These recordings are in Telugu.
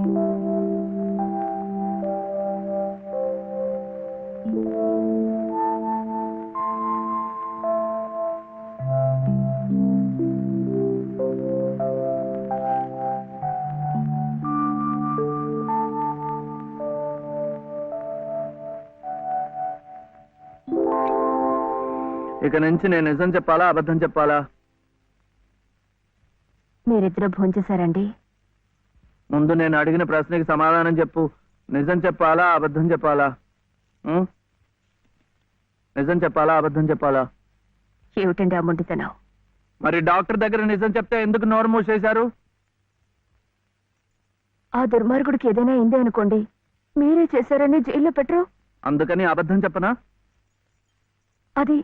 ఇక నుంచి నేను నిజం చెప్పాలా అబద్ధం చెప్పాలా? మీరిద్దరూ భోంచేశారండి? ముందు నేను అడిగిన ప్రశ్నకి సమాధానం చెప్పు. నిజం చెప్పాలా అబద్ధం చెప్పాలా? నిజం చెప్పాలా అబద్ధం చెప్పాలా? ఏమిటండి ఆ మొండితనం? మరి డాక్టర్ దగ్గర నిజం చెప్తే ఎందుకు నోరు మూసేశారు? ఆ దుర్మార్గుడికి ఏదైనా అయిందే అనుకోండి, మీరే చేశారని జైల్లో పెట్టరు. అందుకని అబద్ధం చెప్పనా? అది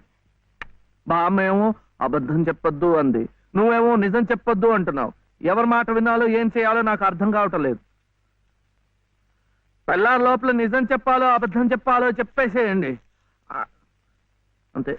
బామ్మేమో అబద్ధం చెప్పొద్దు అంది, నువ్వేమో నిజం చెప్పొద్దు అంటున్నావు. ఎవరి మాట వినాలో ఏం చేయాలో నాకు అర్థం కావటం లేదు. పెళ్ళారి లోపల నిజం చెప్పాలో అబద్ధం చెప్పాలో చెప్పేసేయండి అంతే.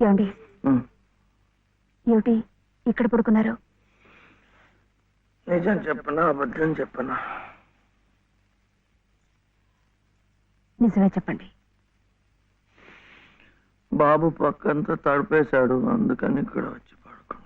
ఏమండి ఏమిటి ఇక్కడ పడుకున్నారు? నిజం చెప్పనా అబద్ధం చెప్పనా? నిజమే చెప్పండి. బాబు పక్కంతా తడిపేశాడు, అందుకని ఇక్కడ వచ్చి పడుకున్నా.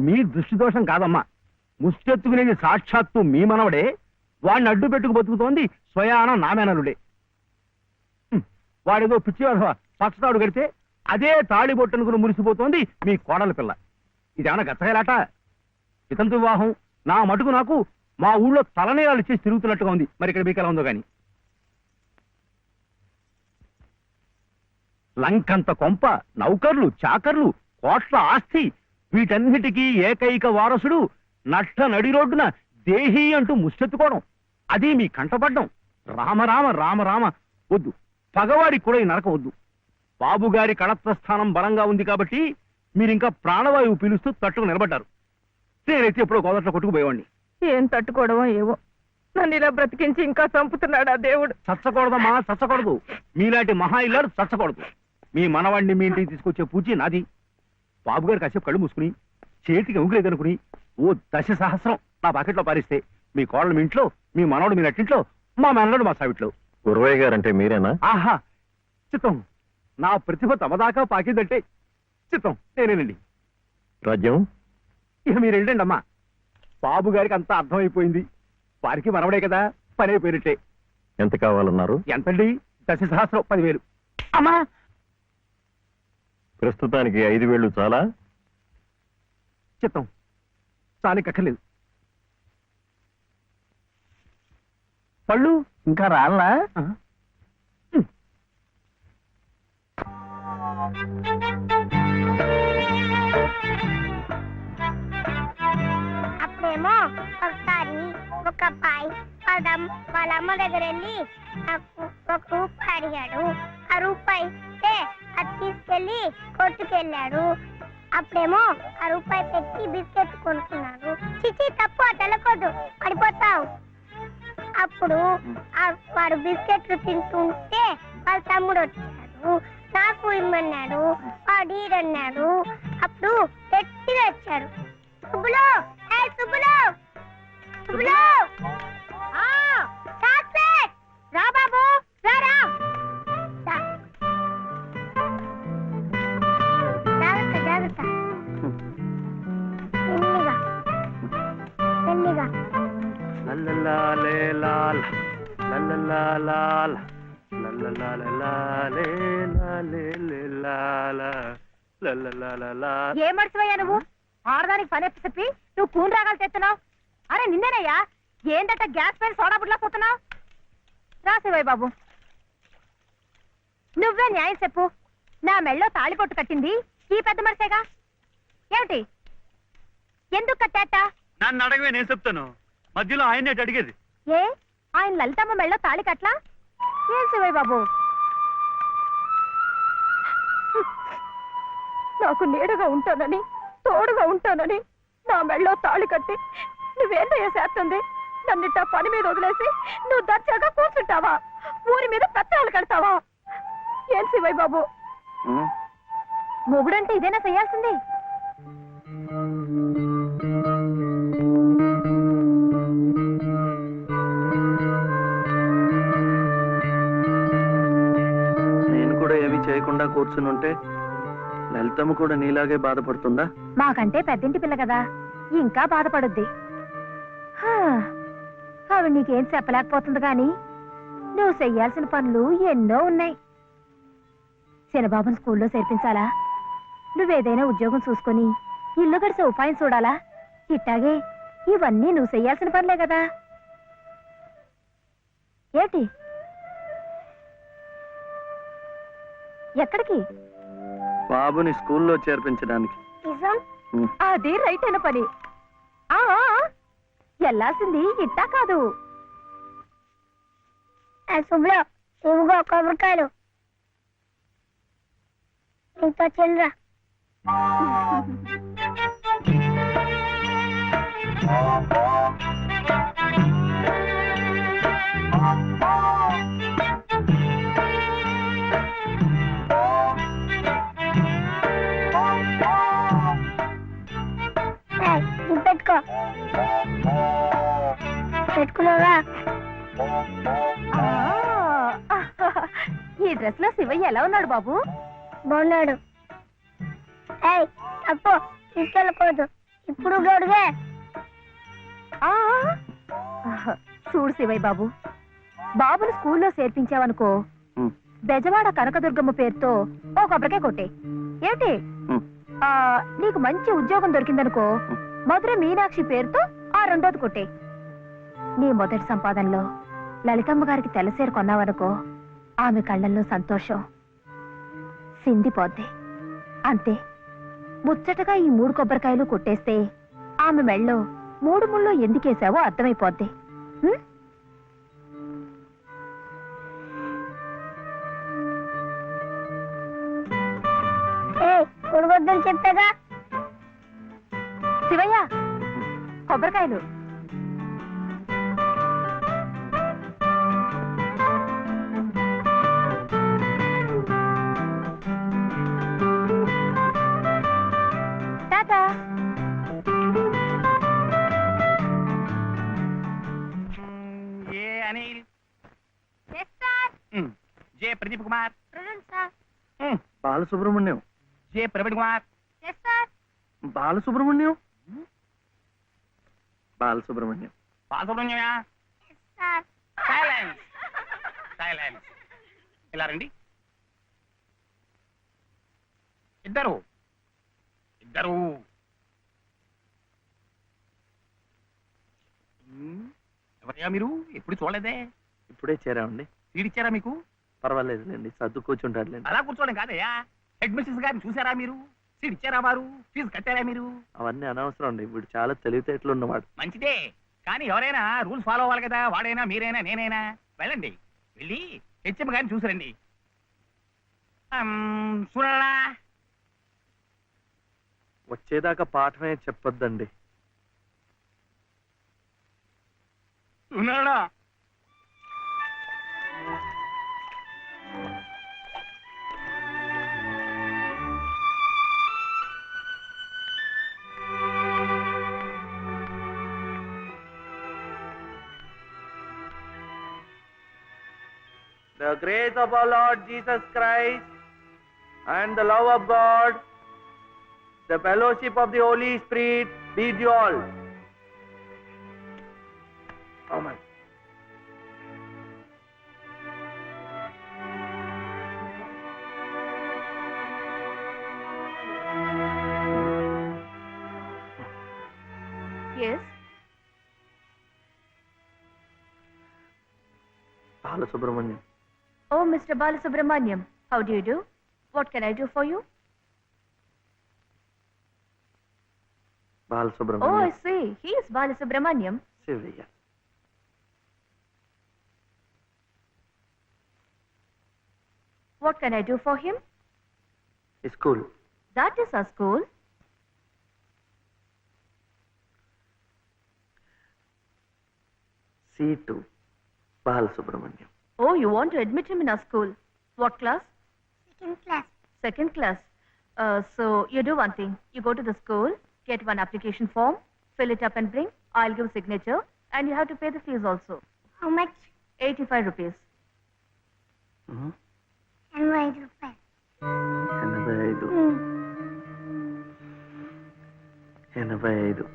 మీ దృష్టి దోషం కాదమ్మా, ముష్టెత్తుకునేది సాక్షాత్తు మీ మనవడే. వాడిని అడ్డు పెట్టుకు బతుకుతోంది స్వయాన నామేనలుడే. వాడేదో పిచ్చివాడు పచ్చతాడు కడితే అదే తాళిబొట్టనుకుని మురిసిపోతోంది మీ కోడల పిల్ల. ఇదేమన్నా గచ్చగలాట? ఇతంతు వివాహం నా మటుకు నాకు మా ఊళ్ళో తలనేరాలు ఇచ్చేసి తిరుగుతున్నట్టుగా ఉంది. మరి ఇక్కడ మీకు ఎలా ఉందో గాని. లంకంత కొంప, నౌకర్లు, చాకర్లు, కోట్ల ఆస్తి, వీటన్నిటికీ ఏకైక వారసుడు నట్ట నడి రోడ్డున దేహి అంటూ ముష్టెత్తుకోవడం, అది మీ కంటపడ్డం. రామరామ రామరామ వద్దు. పగవాడికి కూడా ఈ నరకం వద్దు. బాబుగారి కళత్రస్థానం బలంగా ఉంది కాబట్టి మీరింకా ప్రాణవాయువు పీలుస్తూ తట్టుకు నిలబడ్డారు. నేనైతే ఎప్పుడో గోదట్లో కొట్టుకుపోయేవాడిని. ఏం తట్టుకోవడమో ఏవో, నన్ను ఇలా బ్రతికించి ఇంకా చంపుతున్నాడు ఆ దేవుడు. చచ్చకూడదమ్మా, చచ్చకూడదు. మీలాంటి మహా ఇల్లాడు చచ్చకూడదు. మీ మనవాడిని మీ ఇంటికి తీసుకొచ్చే పూచి నాది. బాబుగారు కాసేపు కళ్ళు మూసుకుని చేతికి ఉంగులేదనుకుని ఓ 10 సహస్రం నా పాకెట్లో పారిస్తే మీ కోడలు మీ ఇంట్లో, మీ మనవడు మీ నట్టింట్లో, మా మనవడు మా సావిట్లో. గురవయ్య గారంటే మీరేనా? ఆహా చిత్తం. నా ప్రతిభ తమదాకా పాకిందంటే చిత్తం నేనేనండి. రాజ్యం ఇక మీరు వెళ్ళండి అమ్మా. బాబు గారికి అంతా అర్థమైపోయింది. వారికి మనవడే కదా, పని అయిపోయినట్టే. ఎంత కావాలన్నారు? ఎంతండి? 10 సహస్రం, 10,000. అమ్మా ప్రస్తుతానికి 5,000 చాలా? చిత్తం చాలికక్కర్లేదు. పళ్ళు ఇంకా రాలా? అప్పుడేమో ఒకసారి ఒక అబ్బాయి వాళ్ళ అమ్మ దగ్గర వెళ్ళి నాకు ఒక రూపాయి అడిగాడు. ఆ రూపాయి ఇస్తే అది తీసుకెళ్లి కొట్టుకెళ్ళాడు. అప్పుడేమో ఆ రూపాయి పెట్టి బిస్కెట్ కొనుక్కున్నాడు. చిచి తప్పు, అటు వెళ్ళకూడదు, పడిపోతావు. అప్పుడు వాడు బిస్కెట్లు తింటుంటే వాళ్ళ తమ్ముడు వచ్చాడు, నాకు ఇమ్మన్నాడు. వాడు ఈడన్నాడు. అప్పుడు గట్టిగా వచ్చాడు, సుబ్బులు, ఏ సుబ్బులు, సుబ్బులు, చాక్లెట్ రా బాబు, రారా. జాగ్రత్త జాగ్రత్త, మెల్లిగా మెల్లిగా. లల్లలాలే లాల, లల్లలాలాల, లల్లలాలే లాలే లాల, లల్లలాలా. ఏ మర్చిపోయా నువ్వు? ఆడదానికి పని చెప్పి నువ్వు కూని రాగాలు తెస్తున్నావు. అరే నిన్నేనయ్యా, ఏందట గ్యాస్ పైన సోడా బుడ్లా పోతున్నావు? రాసేవాయి బాబు, నువ్వే న్యాయం చెప్పు. నా మెళ్ళో తాళి కొట్టు కట్టింది ఈ పెద్ద మనిషేగా. ఏమిటి, ఎందుకు కట్టాట? నన్ను అడగవే, నేను చెప్తాను. మధ్యలో ఆయన్నే అడిగేది. ఏ ఆయన లలితమ్మ మెళ్ళో తాళి కట్లా? ఏం శివయ్య బాబు, నాకు నీడగా ఉంటానని, తోడుగా ఉంటానని నా మెళ్ళో తాళి కట్టి నువ్వేంటయ్యా చేస్తుంది? నన్నిట్ట పని మీద వదిలేసి నువ్వు దర్జాగా కూర్చుంటావా? ఊరి మీద పెత్తనాలు కడతావా? ఏం శివయ్య బాబు, మొగుడంటే ఇదేనా చేయాల్సింది? నేను కూడా ఏమీ చేయకుండా కూర్చుని ఉంటే లలితమ్మ కూడా నీలాగే బాధపడుతుందా? మాకంటే పెద్దింటి పిల్ల కదా, ఇంకా బాధపడుద్ది. ఆవిడ నీకేం చెప్పలేకపోతుంది గాని నువ్వు చెయ్యాల్సిన పనులు ఎన్నో ఉన్నాయి. చిన్నబాబుని స్కూల్లో చేర్పించాలా? నువ్వేదైనా ఉద్యోగం చూసుకొని ఇల్లు గడిసే ఉపాయం చూడాలా? ఇట్టాగే ఇవన్నీ నువ్వు చెయ్యాల్సిన పనులే కదా. ఏంటి, ఎక్కడికి? బాబుని స్కూల్లో చేర్పించడానికి. నిజం? అది రైట్ అయిన పని. వెళ్ళాల్సింది ఇట్టా కాదు. సుబ్బులు, ఇవిగో కొబ్బరికాయలు, నీతో చిల్లరా. ఇది పెట్టుకో, పెట్టుకున్నావా? ఈ డ్రెస్ లో శివయ్య ఎలా ఉన్నాడు బాబు? బాగున్నాడు. ఏయ్ తప్పు, తీసుకెళ్ళకూడదు. ఇప్పుడు గడుగే. చూడు శివయ్య బాబు, బాబుని స్కూల్లో చేర్పించావనుకో, బెజవాడ కనకదుర్గమ్మ పేరుతో ఓ కొబ్బరికాయ కొట్టే. ఏమిటి, నీకు మంచి ఉద్యోగం దొరికిందనుకో, మధుర మీనాక్షి పేరుతో ఆ రెండోది కొట్టే. నీ మొదటి సంపాదనలో లలితమ్మ గారికి తెల్లసేరు కొన్నావనుకో, ఆమె కళ్ళల్లో సంతోషం సిందిపోద్ది. అంతే, ముచ్చటగా ఈ 3 కొబ్బరికాయలు కొట్టేస్తే ఆమె మెళ్ళో 3 ముళ్ళు ఎందుకేసావో అర్థమైపోద్ది. కొడవద్దని చెప్పాగా. శివయ్య, కొబ్బరికాయలు. టాటా. A Anil, J Pradeep Kumar, Balasubrahmanyam. J Praveen Kumar, Balasubrahmanyam. Balasubrahmanyam. బాలసుబ్రహ్మణ్యమా? Silence, silence. ఇలా రండి. ఇద్దరు ఇద్దరు. ఎవరయ్యా మీరు? ఎప్పుడు చూడలేదే. ఇప్పుడే చేరామండి. సీడిచ్చారా మీకు? పర్వాలేదులేండి, సర్దు కూర్చుంటారులేండి. అలా కూర్చోవడం కాదయ్యా, హెడ్ మిస్సెస్ గారిని చూసారా మీరు? సీట్ ఇచ్చారా వారు? ఫీజు కట్టారా మీరు? అవన్నీ అనవసరం అండి, వీడు చాలా తెలివితేటలు ఉన్నవాడు. మంచిదే, కానీ ఎవరైనా రూల్స్ ఫాలో అవ్వాలి కదా. వాడైనా, మీరైనా, నేనైనా. వెళ్ళండి. వెళ్ళి హెచ్ఎం గారిని చూసిరండి. చూడలా వచ్చేదాకా పాఠమే చెప్పొద్దండి. చూడడా The grace of our Lord Jesus Christ and the love of God, the fellowship of the Holy Spirit be with you all. Amen. Yes. Balasubramaniam. Oh, Mr. Balasubramaniam, how do you do? What can I do for you? Oh, Balasubramaniam. I see. He is Balasubramaniam. Sivaya. What can I do for him? School. That is our school. C2. Balasubramaniam. Oh, you want to admit him in our school. What class? Second class. Second class. So you do one thing. You go to the school, get one application form, fill it up and bring. I'll give signature, and you have to pay the fees also. How much? 85 rupees. Mhm. 85 రూపాయలు. 85. 85.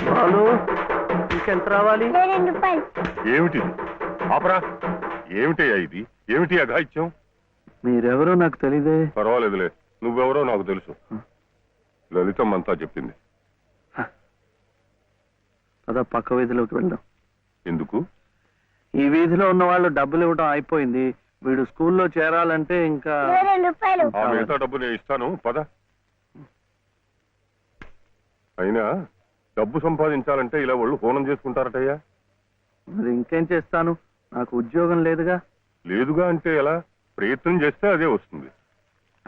బాలు ఇంకెంత రావాలి? 2 రూపాయలు. ఏమిటిది? ఆపరా. ఏమిటయ్యా ఇది? ఏమిటి అఘాయిత్యం? మీరెవరో నాకు తెలీదే. పర్వాలేదులే, నువ్వెవరో నాకు తెలుసు. లలితమ్మంతా చెప్పింది. పద పక్క వీధిలోకి వెళ్దాం. ఎందుకు? ఈ వీధిలో ఉన్న వాళ్ళు డబ్బులు ఇవ్వడం అయిపోయింది. వీడు స్కూల్లో చేరాలంటే ఇంకా 2 రూపాయలు. ఆ మిగతా డబ్బు నేను ఇస్తాను, పద. అయినా డబ్బు సంపాదించాలంటే ఇలా వాళ్ళు హోనం చేసుకుంటారటయ్యా. మరి ఇంకేం చేస్తాను, నాకు ఉద్యోగం లేదుగా. లేదుగా అంటే ఎలా? ప్రయత్నం చేస్తే అదే వస్తుంది.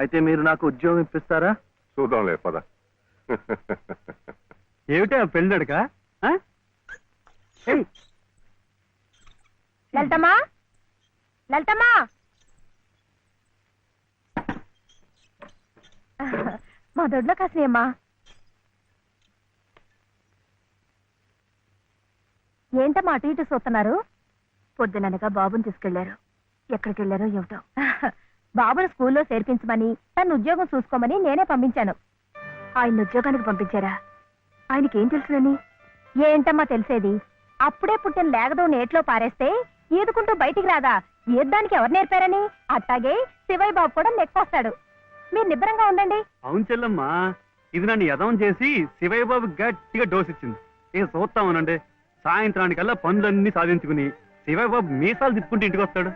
అయితే మీరు నాకు ఉద్యోగం ఇప్పిస్తారా? చూద్దాంలే, పద. ఏమిటా పెళ్ళడుక? లలితమ్మా, లలితమ్మా, మా దొడ్లో కాసినమ్మా. ఏంటమ్మా అటు ఇటు చూస్తున్నారు? పొద్దుననగా బాబుని తీసుకెళ్లారు. ఎక్కడికి వెళ్ళారో ఏమిటో. బాబును స్కూల్లో చేర్పించమని, తన ఉద్యోగం చూసుకోమని నేనే పంపించాను. ఆయన ఉద్యోగానికి పంపించారా? ఆయనకేం తెలుసునని? ఏంటమ్మా తెలిసేది? అప్పుడే పుట్టిన లేగదో నేట్లో పారేస్తే ఈదుకుంటూ బయటికి రాదా? ఈద్దానికి ఎవరు నేర్పారని? అట్టాగే శివయ్య బాబు కూడా నెక్కొస్తాడు. మీరు నిబ్బరంగా ఉండండి. అవును చెల్లమ్మా, ఇది నన్ను యదవం చేసి శివయ్య బాబు గట్టిగా డోస్ ఇచ్చింది. ఇక చూస్తామనండి, సాయంత్రానికల్లా పనులన్నీ సాధించుకుని శివయ్య బాబు మీసాలు తిప్పుకుంటూ ఇంటికి వస్తాడు.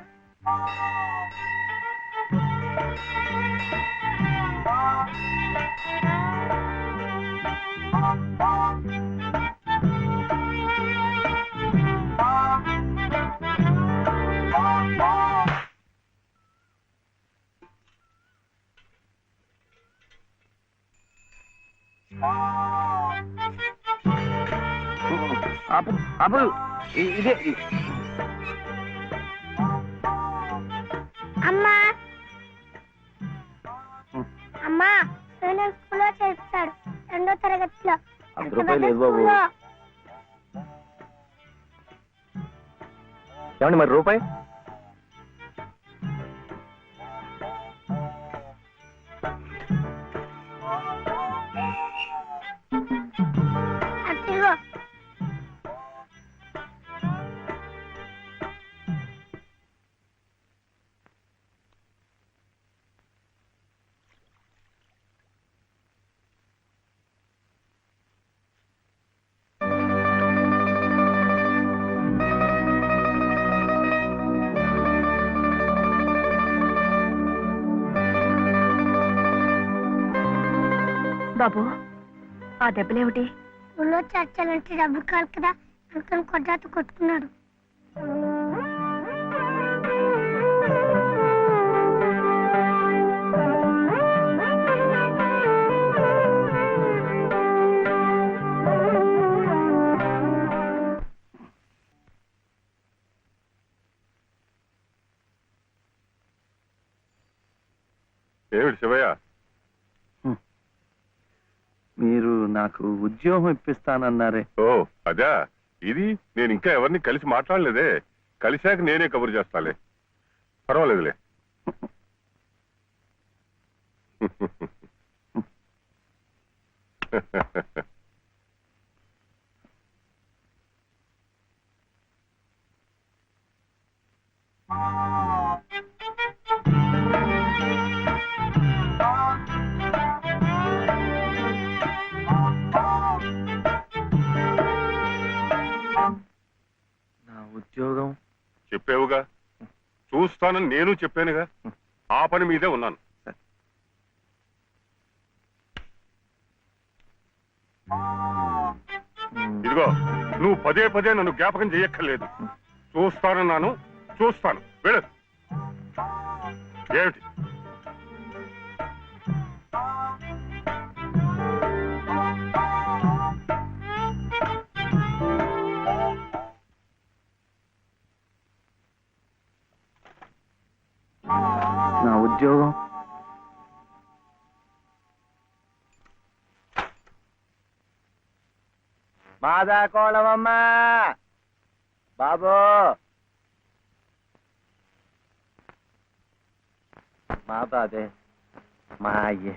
ఆపు ఆపు. ఇదే అమ్మా, అమ్మా, నేను స్కూల్లో చేర్చాడు 2వ తరగతిలో. 10 రూపాయలు లేదు బాబు. స్కూల్లో. ఏమండి మరి రూపాయి? అట్టిగో. బాబు ఆ దెబ్బలేమిటి? ఊళ్ళో చర్చలంటే డబ్బులు కాదు కదా అందుకని కొట్టాతో కొట్టుకున్నాడు. ఏమిటి శివయ్య? మీరు నాకు ఉద్యోగం ఇప్పిస్తానన్నారే. ఓ అదా, ఇది నేను ఇంకా ఎవరిని కలిసి మాట్లాడలేదే. కలిశాక నేనే కబురు చేస్తాలే, పర్వాలేదులే. నా ఉద్యోగం చెప్పావుగా, చూస్తానని నేను చెప్పానుగా. ఆ పని మీదే ఉన్నాను. ఇదిగో, నువ్వు పదే పదే నన్ను జ్ఞాపకం చేయక్కర్లేదు. చూస్తానన్నాను, చూస్తాను. వెళ్ళు. ఏమిటి? నా ఉద్యోగం మాదా కోళమమ్మా బాబు, మా బాబే, మా అయ్యే.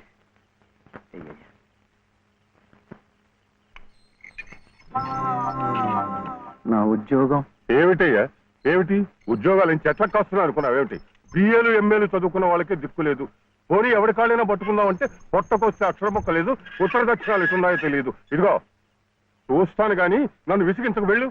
నా ఉద్యోగం ఏమిటయ్యా? ఏమిటి ఉద్యోగాలు చెట్లకు వస్తున్నావు అనుకున్నావు? ఏమిటి బిఏలు ఎంఏలు చదువుకున్న వాళ్ళకే దిక్కులేదు. పోనీ ఎవరి కాళ్ళైనా పట్టుకుందామంటే పొట్టకొస్తే అక్షర మొక్క లేదు, ఉత్తర దక్షిణాలు ఎటున్నాయో తెలియదు. ఇదిగో చూస్తాను గాని నన్ను విసిగించకు. వెళ్ళు.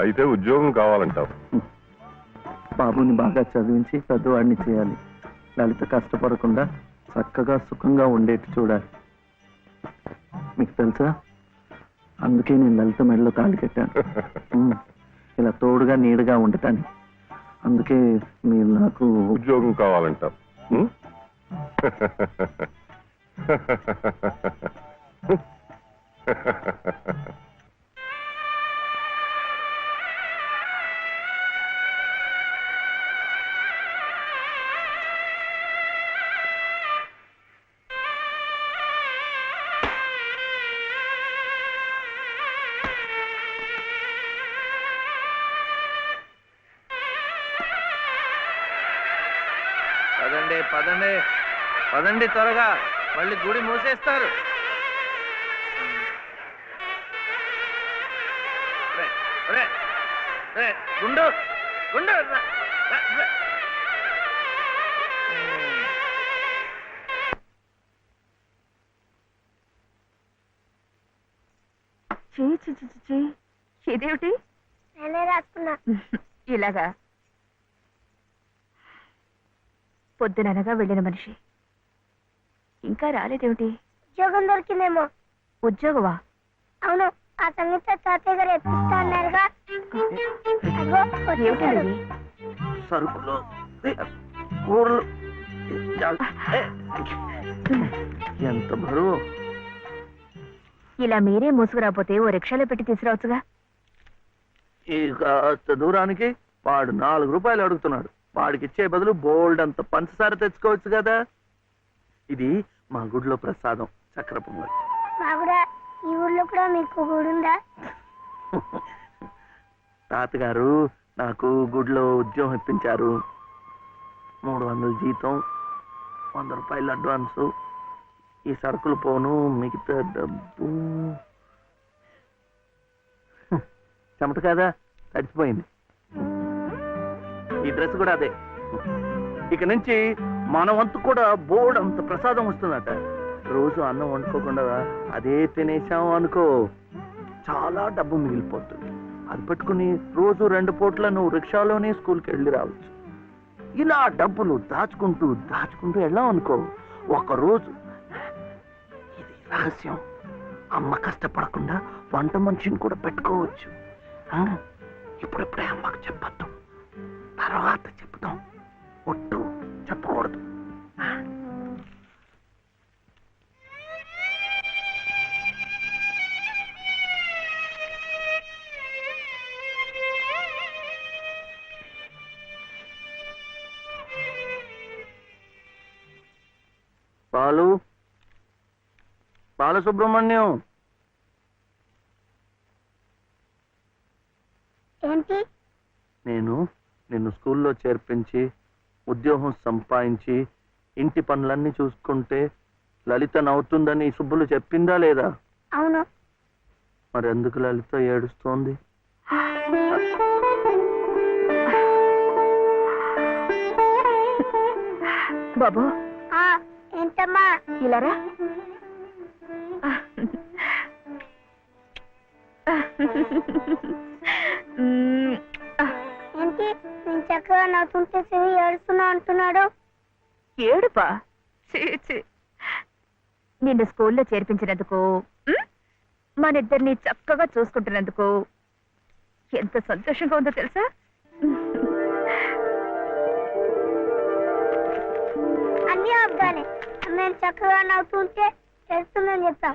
అయితే ఉద్యోగం కావాలంటావు? బాబుని బాగా చదివించి పెద్దవాడిని చేయాలి. లలిత కష్టపడకుండా చక్కగా సుఖంగా ఉండేట్టు చూడాలి. మీకు తెలుసా, అందుకే నేను లలిత మెడలో తాళి కట్టాను. ఇలా తోడుగా నీడగా ఉండటానికి. అందుకే మీరు నాకు ఉద్యోగం కావాలంటావు. ఉం? పదండి పదండి పదండి త్వరగా, మళ్ళీ గుడి మూసేస్తారు. గుండు గుండు ఇదేమిటి? నేనే రాసుకున్నా. ఇలాగా పొద్దుననగా వెళ్ళిన మనిషి ఇంకా రాలేదేమిటి? ఉద్యోగం దొరికిందేమో. ఉద్యోగమా? అవును, ఆ సంగీత తాతయ్య గారు ఎప్పిస్తా అన్నారుగా. అదిగో వచ్చేసాడు. ఏమిటి? సరుకులు, కూరలు, ఎంత బరువు. ఇలా మీరే మూసుకురాపోతే ఓ రిక్షాలో పెట్టి తీసుకురావచ్చుగా. ఈ కాస్త దూరానికి వాడు 4 రూపాయలు అడుగుతున్నాడు. వాడికి ఇచ్చే బదులు బోల్డ్ అంత పంచదార తెచ్చుకోవచ్చు కదా. ఇది మా గుడిలో ప్రసాదం, చక్కెర పొంగల్. బాగుడా, ఈ ఊర్లో కూడా మీకు గుడి ఉందా? తాతగారు నాకు గుడిలో ఉద్యోగం ఇప్పించారు. 300 జీతం, 100 రూపాయలు అడ్వాన్సు. ఈ సరుకులు పోను, మిగతా డబ్బు చెమట కదా తడిచిపోయింది. ఈ డ్రెస్ కూడా అదే. ఇక నుంచి మన వంతు కూడా బోర్డు అంత ప్రసాదం వస్తుందట. రోజు అన్నం వండుకోకుండా అదే తినేసాం అనుకో, చాలా డబ్బు మిగిలిపోతుంది. అది పట్టుకుని రోజు 2 పూట్ల నువ్వు రిక్షాలోనే స్కూల్కి వెళ్ళి రావచ్చు. ఇలా డబ్బులు దాచుకుంటూ దాచుకుంటూ వెళ్ళాం అనుకో, ఒకరోజు, ఇది రహస్యం, అమ్మ కష్టపడకుండా వంట మనిషిని కూడా పెట్టుకోవచ్చు. ఇప్పుడిప్పుడే అమ్మకు చెప్పద్దు, తర్వాత చెప్తాం. ఒట్టు చెప్పకూడదు. బాలసుబ్రహ్మణ్యం, ఏంటి? నేను నిన్ను స్కూల్లో చేర్పించి ఉద్యోగం సంపాదించి ఇంటి పనులన్నీ చూసుకుంటే లలిత నవ్వుతుందని సుబ్బులు చెప్పిందా లేదా? అవును. మరి ఎందుకు లలిత ఏడుస్తోంది? బాబు ఏంటమ్మా? ఇలారా. ఏంటి నేను చక్కగా నవ్వుతుంటే చెవి ఏడుస్తున్నా అంటున్నాడు? ఏడుపా? నిన్ను స్కూల్లో చేర్పించినందుకు, మన ఇద్దరిని చక్కగా చూసుకుంటున్నందుకు ఎంత సంతోషంగా ఉందో తెలుసా? అన్నీ అబ్బాలే. నేను చక్కగా నవ్వుతుంటే ఏడుస్తుందని చెప్తాం.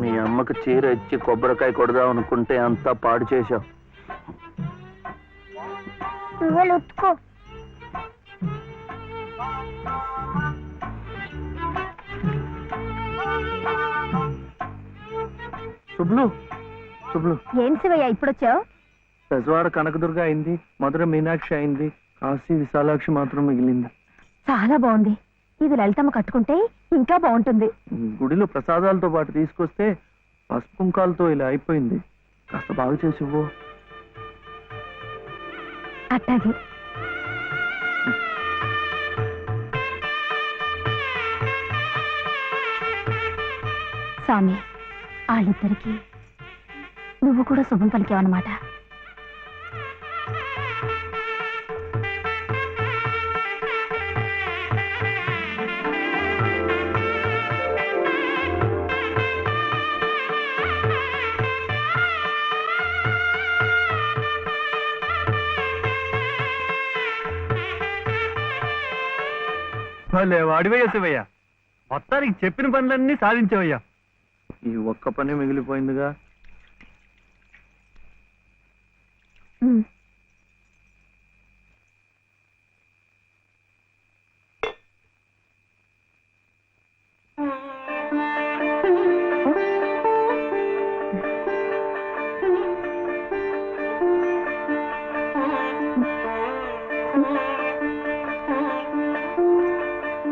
మీ అమ్మకు చీర ఇచ్చి కొబ్బరికాయ కొడదాం అనుకుంటే అంతా పాడు చేశావు. నువ్వే ఉత్తుకో. శుభ్లు, శుభ్లు, ఏం శివయ్య ఇప్పుడొచ్చావు? పెజవాడ కనకదుర్గ అయింది, మధుర మీనాక్షి అయింది, కాశీ విశాలాక్షి మాత్రం మిగిలింది. చాలా బాగుంది. ఇది లలితమ్మ కట్టుకుంటే ఇంకా బాగుంటుంది. గుడిలో ప్రసాదాలతో పాటు తీసుకొస్తే పసుపు కుంకాలతో ఇలా అయిపోయింది. కాస్త బాగు చేసి ఇవ్వు. అట్టాగే. స్వామి, వాళ్ళిద్దరికి నువ్వు కూడా శుభం పలికావన్నమాట. వాడివయ్యా శివయ్య, మొత్తానికి చెప్పిన పనులన్నీ సాధించవయ్యా. ఈ ఒక్క పని మిగిలిపోయిందిగా.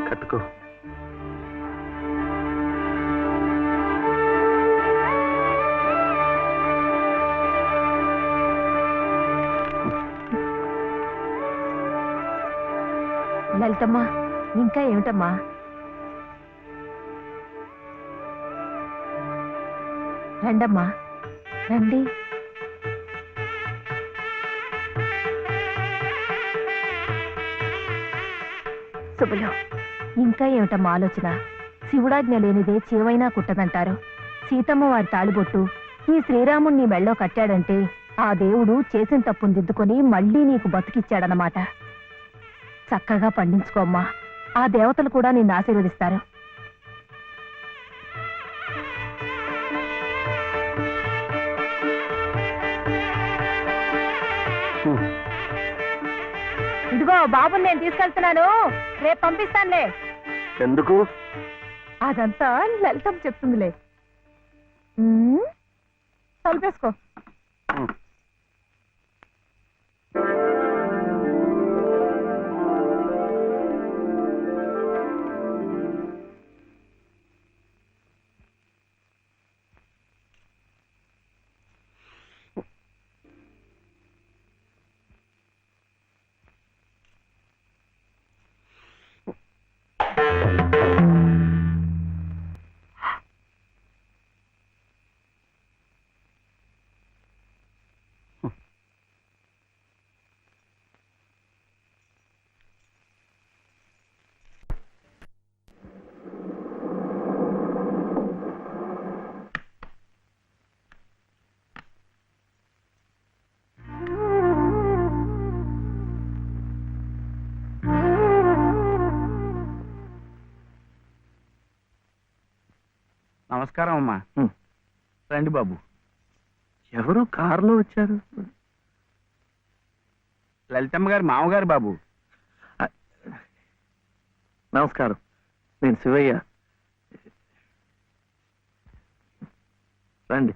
కట్టుకో. లలితమ్మా, ఇంకా ఏమిటమ్మా? రండమ్మా, రండి. శుభలో, ఇంకా ఏమిటమ్మా ఆలోచన? శివుడాజ్ఞ లేనిదే చేవైనా కుట్టదంటారు. సీతమ్మ వారి తాళిబొట్టు ఈ శ్రీరాముణ్ణి మెళ్ళో కట్టాడంటే ఆ దేవుడు చేసిన తప్పును దిద్దుకొని మళ్ళీ నీకు బతికిచ్చాడనమాట. చక్కగా పండించుకోమ్మా, ఆ దేవతలు కూడా నిన్ను ఆశీర్వదిస్తారు. ఇదిగో బాబుని నేను తీసుకెళ్తున్నాను, రేపు పంపిస్తానులే. ఎందుకు? అదంతా లలితం చెప్తుందిలే. తలుపేసుకో. నమస్కారం అమ్మా. రండి బాబు. ఎవరు కారులో వచ్చారు? లలితమ్మ గారి మామగారు బాబు. నమస్కారం, నేను శివయ్య. రండి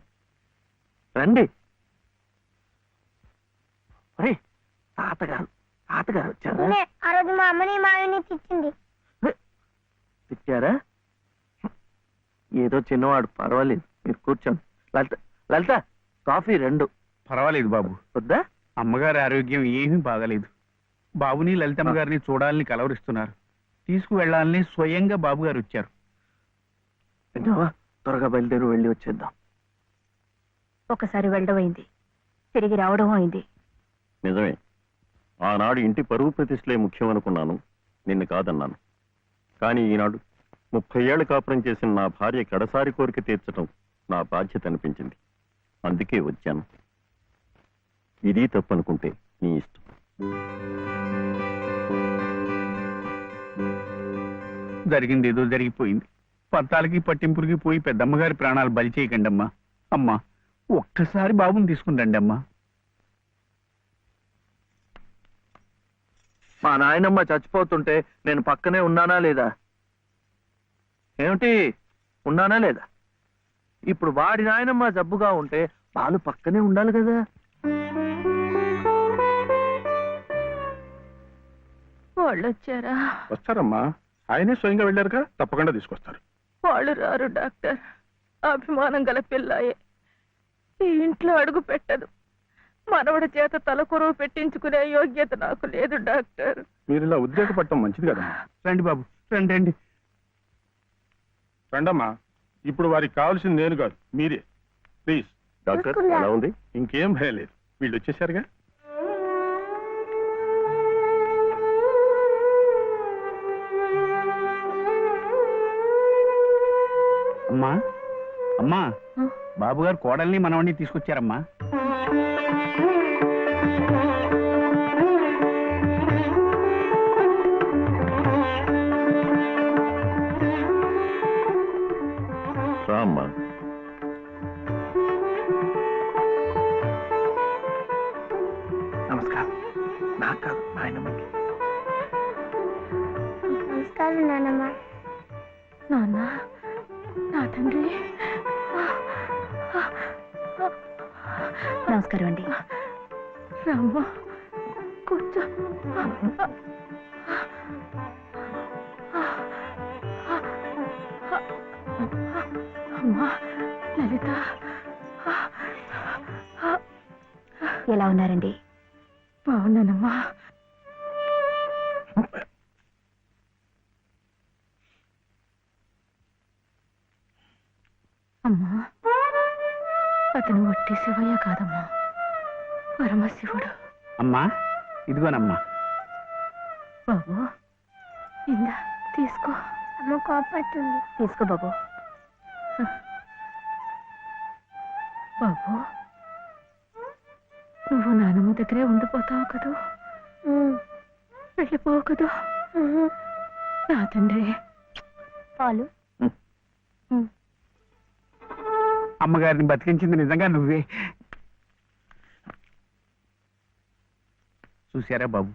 రండి. ఒరే, తాతగారు తాతగారు వచ్చారా? నేనే ఆ రోజు మా అమ్మని మావిని తిట్టింది. తిట్టారా? ఏదో చిన్నవాడు, పర్వాలేదు, మీరు కూర్చోండి. లలిత లలిత కాఫీ 2. పర్వాలేదు బాబు. వద్దా? అమ్మగారి ఆరోగ్యం ఏమీ బాగలేదు. బాబుని లలితమ్మ గారిని చూడాలని కలవరిస్తున్నారు. తీసుకువెళ్లాలని స్వయంగా బాబు గారు వచ్చారు. విన్నావా? త్వరగా బయలుదేరి వెళ్ళి వచ్చేద్దాం. ఒకసారి వెళ్ళడం అయింది, తిరిగి రావడం అయింది. నిజమే, ఆనాడు ఇంటి పరువు ప్రతిష్టలే ముఖ్యం అనుకున్నాను, నిన్ను కాదన్నాను. కానీ ఈనాడు 30 ఏళ్ల కాపురం చేసిన నా భార్య కడసారి కోరిక తీర్చడం నా బాధ్యత అనిపించింది. అందుకే వచ్చాను. ఇది తప్పనుకుంటే నీ ఇష్టం. జరిగింది ఏదో జరిగిపోయింది. పత్తాలకి పట్టింపులకి పోయి పెద్దమ్మగారి ప్రాణాలు బలి చేయకండి అమ్మా. అమ్మా, ఒక్కసారి బాబుని తీసుకుని రండి అమ్మా. మా నాయనమ్మ చచ్చిపోతుంటే నేను పక్కనే ఉన్నానా లేదా? ఏమిటి, ఉన్నానా లేదా? ఇప్పుడు వాడి నాయనమ్మ జబ్బుగా ఉంటే వాళ్ళు పక్కనే ఉండాలి కదా. వాళ్ళు వచ్చారా? వస్తారమ్మా, ఆయనే స్వయంగా వెళ్ళారుగా, తప్పకుండా తీసుకొస్తారు. వాళ్ళు రారు డాక్టర్. అభిమానం గల పిల్లాయే, ఈ ఇంట్లో అడుగు పెట్టదు. మనవడి చేత తలకొరువు పెట్టించుకునే యోగ్యత నాకు లేదు డాక్టర్. మీరు ఇలా ఉద్రేకపడటం మంచిది కదమ్మా. రండి బాబు, రండి రండి. రండమ్మా, ఇప్పుడు వారికి కావాల్సింది నేను కాదు, మీరే. ప్లీజ్. డాక్టర్ ఎలా ఉంది? ఇంకేం భయం లేదు, వీళ్ళు వచ్చేసారుగా. అమ్మా అమ్మా, బాబు గారు కోడల్ని మనవడిని తీసుకొచ్చారమ్మా. రామ్మా. నమస్కారం. నాకు కాదు, నాయనమ్మకి. నమస్కారం నాన్నమ్మ. నాన్న, నా తండ్రి. నమస్కారం అండి. రామ్మ, కూర్చో. అమ్మా లలిత, ఎలా ఉన్నారండి? బాగున్నానమ్మా. అమ్మా, అతను వట్టి శివయ్య కాదమ్మా, పరమశివుడు. అమ్మా, ఇదిగోనమ్మా. బాబు, ఇందా తీసుకో. అమ్మ కోపడుతుంది. తీసుకో బాబు. బాబు, నువ్వు నానమ్మ దగ్గరే ఉండిపోతావు కదూ, వెళ్ళిపోవు కదూ. నా తండ్రి. పాలు. అమ్మగారిని బతికించింది నిజంగా నువ్వే. చూశారా బాబు,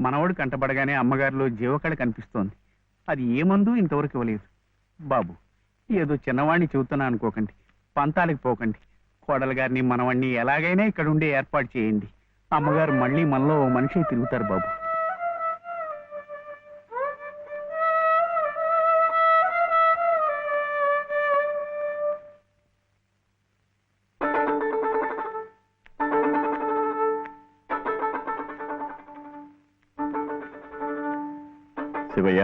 మనవడు కంటపడగానే అమ్మగారిలో జీవకళ కనిపిస్తోంది. అది ఏ మందు ఇంతవరకు ఇవ్వలేదు. బాబు, ఏదో చిన్నవాణ్ణి చెబుతున్నా అనుకోకండి. పంతాలకు పోకండి. కోడలు గారిని మనవాణ్ణి ఎలాగైనా ఇక్కడ ఉండే ఏర్పాటు చేయండి. అమ్మగారు మళ్ళీ మనలో ఓ మనిషి తిరుగుతారు బాబు. శివయ్య,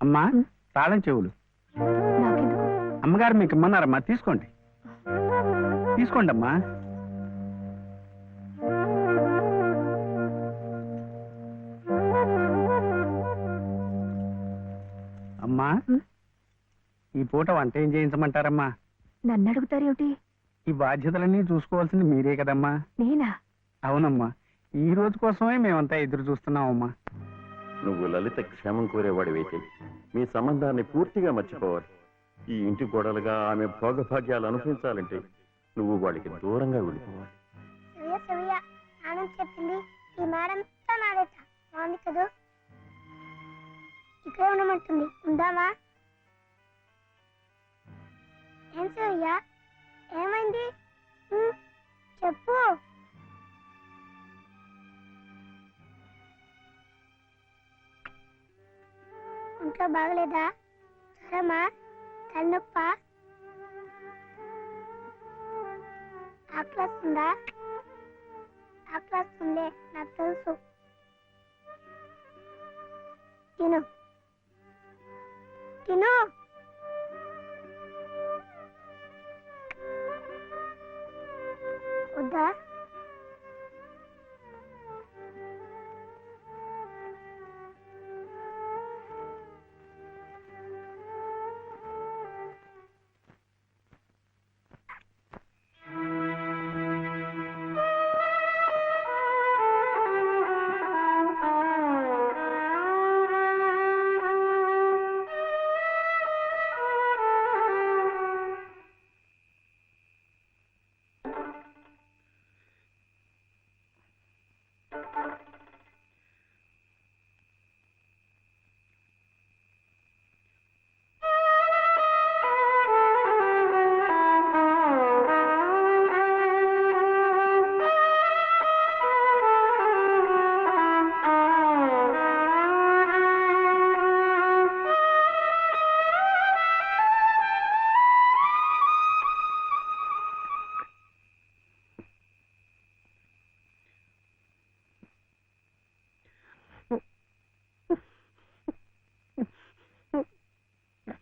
అమ్మా, తాళం చెవులు నాకెందుకు? అమ్మగారు మీకు ఇమ్మన్నారమ్మా. తీసుకోండి, తీసుకోండి అమ్మా. అమ్మా, ఈ పూట వంట ఏం చేయించమంటారమ్మా? నన్ను అడుగుతారేమిటి? ఈ బాధ్యతలన్నీ చూసుకోవాల్సింది మీరే కదమ్మా. నేనా? అవునమ్మా, ఈ రోజు కోసమే మేమంతా ఎదురు చూస్తున్నామమ్మా. నువ్వు లలిత క్షేమం కోరేవాడివైతే మీ సంబంధాన్ని పూర్తిగా మర్చిపోవాలి. ఈ ఇంటి గోడలుగా ఆమె భోగభాగ్యాలు అనుభవించాలంటే నువ్వు వాడికి దూరంగా వెళ్ళిపోవాలి. సవ్య సవ్య నాన్న చెప్పింది ఈ మేడం నాదేట బాగుంది కదూ. ఇక్కడే ఉండమంటుంది, ఉందామా? ఏం సవ్య, ఏమైంది? చెప్పు. ఒంట్లో బాగలేదా? జ్వరమా? తలనొప్పా? ఆకలిస్తుందా? ఆకలిస్తుందే, నాకు తెలుసు. తిను తిను. వద్దా?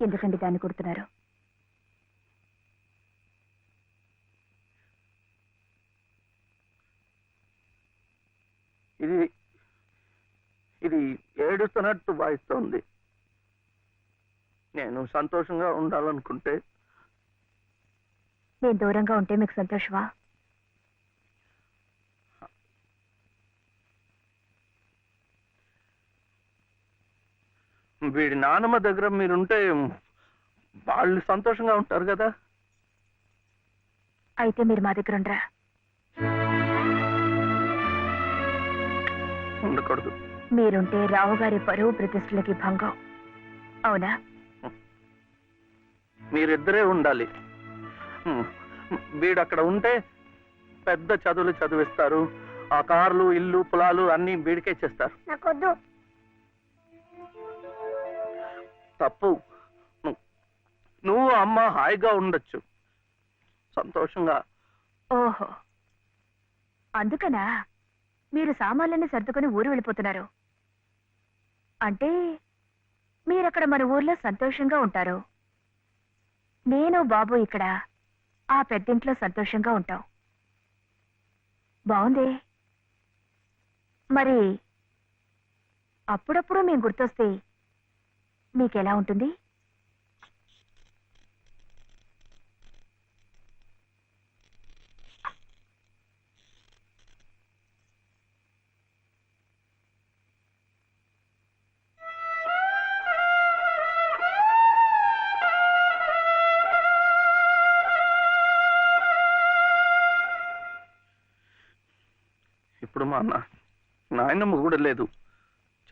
ఎందుకండి దాన్ని కొడుతున్నారు? ఇది ఇది ఏడుస్తున్నట్టు వాయిస్తోంది. నేను సంతోషంగా ఉండాలనుకుంటే నేను దూరంగా ఉంటే మీకు సంతోషమా? వీడి నానమ్మ దగ్గర మీరుంటే వాళ్ళు సంతోషంగా ఉంటారు కదా. అయితే మీరు మా దగ్గర ఉండరా? ఉండకూడదు. మీరుంటే రావుగారి పరువు ప్రతిష్టలకి భంగం. అవునా? మీరిద్దరే ఉండాలి. వీడు అక్కడ ఉంటే పెద్ద చదువులు చదివిస్తారు. ఆ కార్లు, ఇల్లు, పొలాలు అన్ని వీడికే చేస్తారు. నాకొద్దు. తప్పు. నువ్వు అమ్మ హాయిగా ఉండొచ్చు, సంతోషంగా. ఓహో, అందుకనా మీరు సామాన్లన్నీ సర్దుకొని ఊరు వెళ్ళిపోతున్నారు? అంటే మీరక్కడ మన ఊర్లో సంతోషంగా ఉంటారు, నేను బాబు ఇక్కడ ఆ పెద్దింట్లో సంతోషంగా ఉంటాం. బాగుంది. మరి అప్పుడప్పుడు మేము గుర్తొస్తే మీకెలా ఉంటుంది? అప్పుడు మా నాయనమ్మ కూడా లేదు,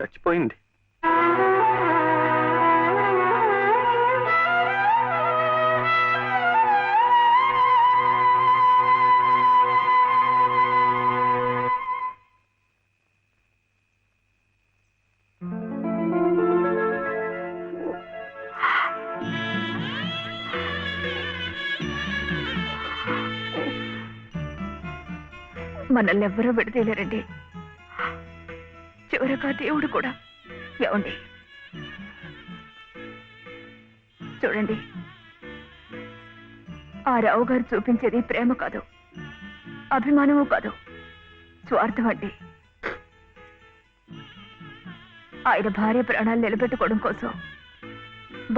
చచ్చిపోయింది. మనల్ని ఎవ్వరూ విడదీయలేరండి, చివరగా దేవుడు కూడా. ఏమండి చూడండి, ఆ రావు గారు చూపించేది ప్రేమ కాదు, అభిమానము కాదు, స్వార్థం అండి. ఆయన భార్య ప్రాణాలు నిలబెట్టుకోవడం కోసం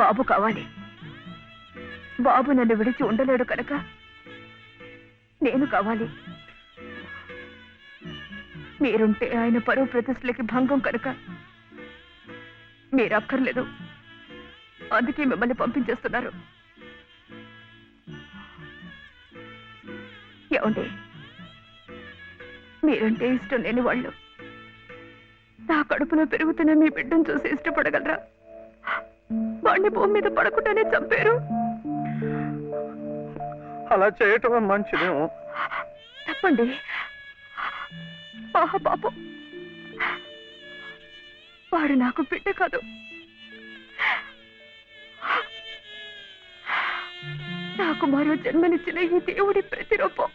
బాబు కావాలి. బాబు నన్ను విడిచి ఉండలేడు కనుక నేను కావాలి. మీరుంటే ఆయన పరువు ప్రతిష్టలకి భంగం కనుక మీరు అక్కర్లేదు, అందుకే మిమ్మల్ని పంపించేస్తున్నారు. ఏమండి, మీరంటే ఇష్టం లేని వాళ్ళు నా కడుపులో పెరుగుతున్న మీ బిడ్డను చూసి ఇష్టపడగలరా? వాడిని భూమి మీద పడకుండానే చంపారు. అలా చేయటం మంచిదేమో. తప్పండి. పాపం, వాడు నాకు బిడ్డ కాదు, నాకు మరో జన్మనిచ్చిన ఈ దేవుడి ప్రతిరూపం.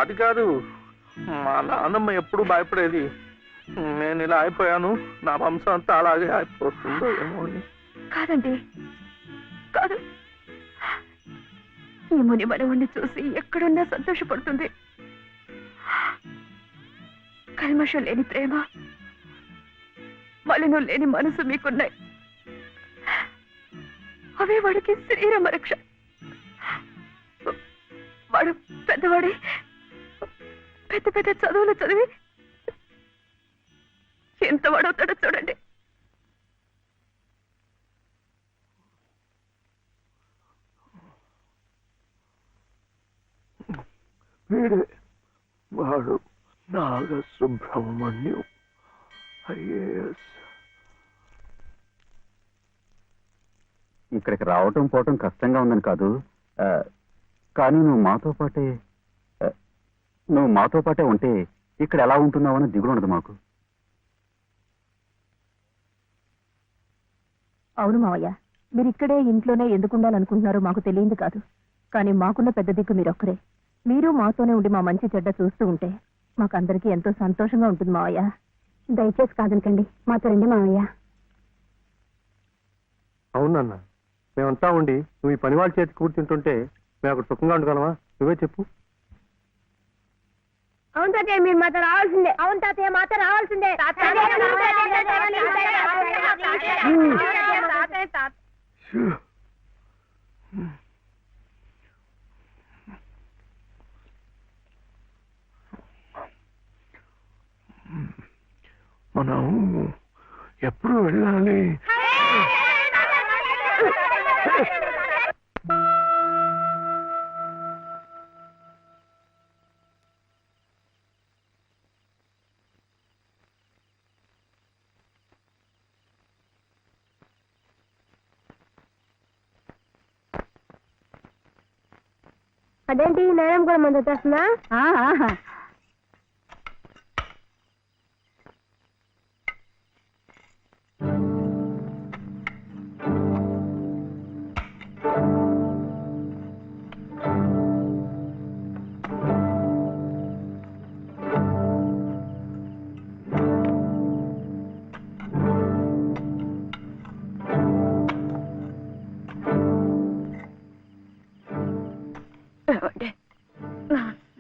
అది కాదు, మా నాన్నమ్మ ఎప్పుడు భయపడేది నేను ఇలా అయిపోయాను, నా వంశం అంతా అలాగే అయిపోతుందో ఏమో అని. కాదండి, కాదు. ఈ ముని మనవుణ్ణి చూసి ఎక్కడున్నా సంతోషపడుతుంది. కల్మషం లేని ప్రేమ, మలినం లేని మనసు మీకున్నాయి. అవే వాడికి శ్రీరామ రక్ష. వాడు పెద్దవాడి పెద్ద పెద్ద చదువులు చదివి ఎంత వాడవుతాడో చూడండి. వీడే వాడు నాగసుబ్రహ్మణ్యం, ఐఏఎస్. ఇక్కడికి రావటం పోవటం కష్టంగా ఉందని కాదు, కానీ నువ్వు మాతో పాటే ఉంటే ఇక్కడ ఎలా ఉంటున్నావు అని దిగులు ఉండదు మాకు. అవును మావయ్య, మీరు ఇక్కడే ఇంట్లోనే ఎందుకు ఉండాలనుకుంటున్నారో మాకు తెలియదు కాదు, కానీ మాకున్న పెద్ద దిక్కు మీరొక్కరే. మీరు మాతోనే ఉండి మా మంచి చెడ్డ చూస్తూ ఉంటే మాకందరికీ ఎంతో సంతోషంగా ఉంటుంది మావయ్య. దయచేసి కాదనకండి, మాతో రండి మావయ్య. అవునన్న, మేమంతా ఉండి నువ్వు ఈ పని వాళ్ళ చేతి కూర్చుంటుంటే మేము అక్కడ సుఖంగా ఉండగలమా? నువ్వే చెప్పు. అవును తాతయ్య, మీరు మాతో రావాల్సిందే. అవును తాతయ్య, మాతో రావాల్సిందే. మనం ఎప్పుడు వెళ్ళాలి? అదేంటి, నేరం కూడా మంది వచ్చేస్తున్నా?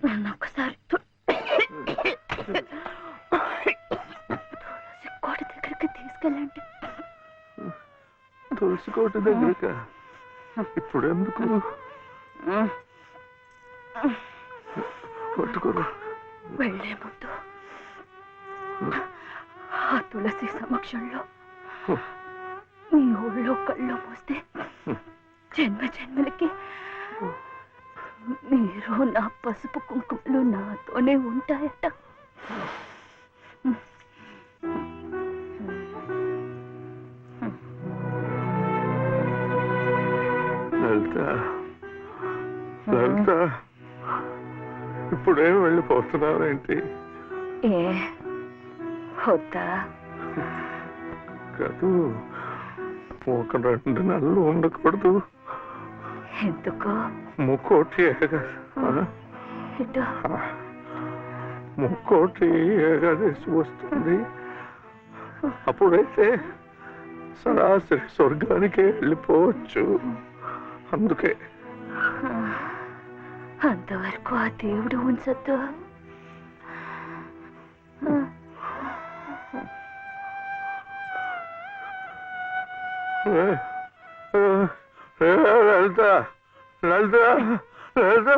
నన్ను ఒకసారి కోట దగ్గరికి తీసుకెళ్ళండి. తులసి కోట దగ్గరక ఇప్పుడు ఎందుకు? పట్టుకోరు. వెళ్లే ముందు ఆ తులసి సమక్షంలో మీ ఊళ్ళో కళ్ళు మూస్తే జన్మ జన్మలకి మీరు నా పసుపు కుంకుమలు నాతోనే ఉంటాయట. లలిత, లలిత, ఇప్పుడేం వెళ్ళిపోతున్నావేంటి? ఏ వద్దా? కాదు, ఒక 2 నెలలు ఉండకూడదు. ఎందుకో? ముక్కోటి ముక్కోటి ఏకాదశి వస్తుంది. అప్పుడైతే సరాసరి స్వర్గానికే వెళ్ళిపోవచ్చు. అందుకే అంతవరకు ఆ దేవుడు ఉంచద్దు. లలిత, లలిత, లలిత,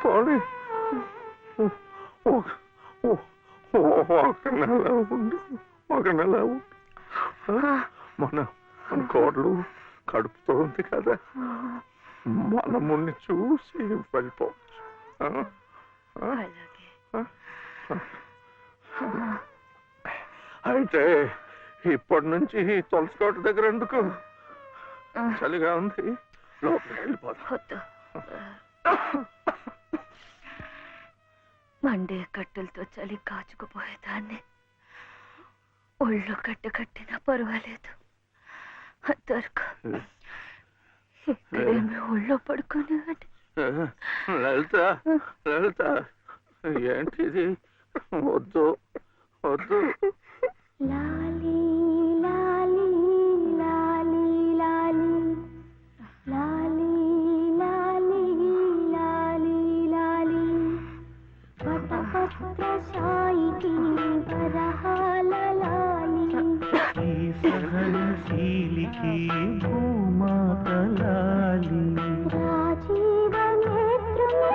పోనీ ఒక నెల ఉండు, ఒక నెల ఉండు. మన కోడలు కడుపుతోంది కదా, మనముని చూసి వెళ్ళిపోవచ్చు. అయితే ఇప్పటి నుంచి తులసి కోట దగ్గర ఎందుకు? చలిగా ఉంది, లోపలికి వెళ్ళిపోతా. మండే కట్టెలతో చలి కాచుకుపోయేదాన్ని. ఒళ్ళు కట్టినా పర్వాలేదు. అంతవరకు ఇక్కడేమి ఒళ్ళో పడుకునేవాడి. లలిత, లలిత, ఏంటిది? వద్దు, వద్దు. లాలి లాలి లాలి లాలి లాలి లాలి లాలి లాలి వటపత్ర సాయికి వరహాల లాలి సహనశీలికి భూమాత లాలి రాజీవ నేత్రుని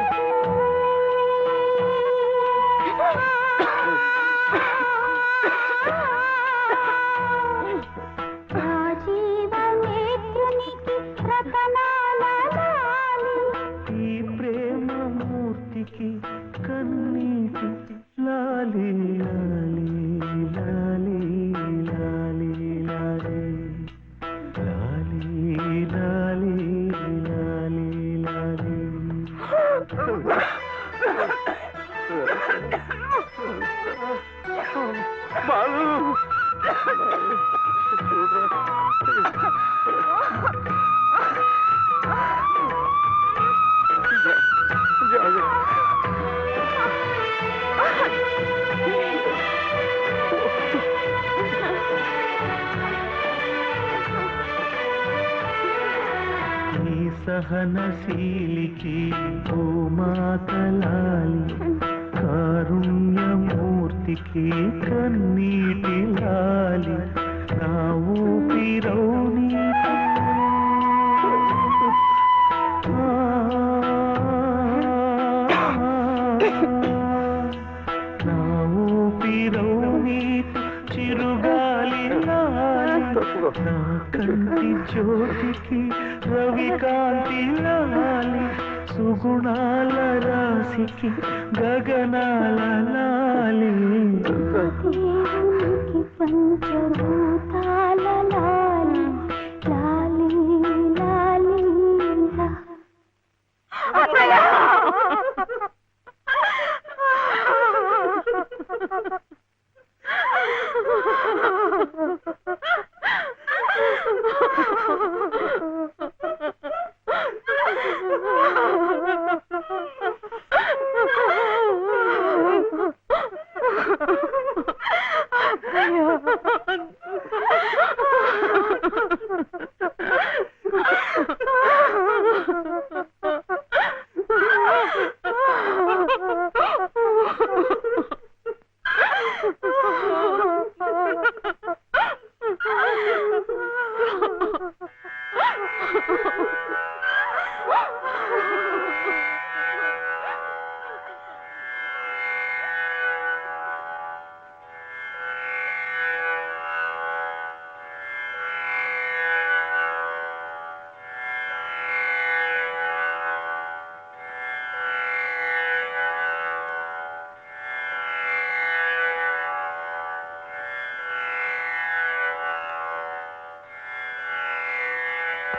రాజీవ నేత్రునికి రతనాల లాలి ఈ ప్రేమ మూర్తికి కన్నీటి లాలి లాలి లాలి లాలి లాలి లాలి లాలి లాలి లాలి. బాలు, ఈ సహనశీలికి భూమాత లాలి కారుణ్యమూర్తికి కన్నీటి లాలి నా ఊపిరౌని నా ఊపిరౌని చిరుగాలి లాలి నా కంటి జ్యోతికి రవికాంతి లాలి సుగుణాల రాశికి గగనాల లాలి దేవునికి పంచభూతాల లాలి లాలి లాలి లా.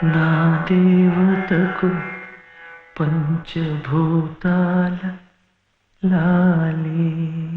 నా దేవతకు పంచభూతాల లాలి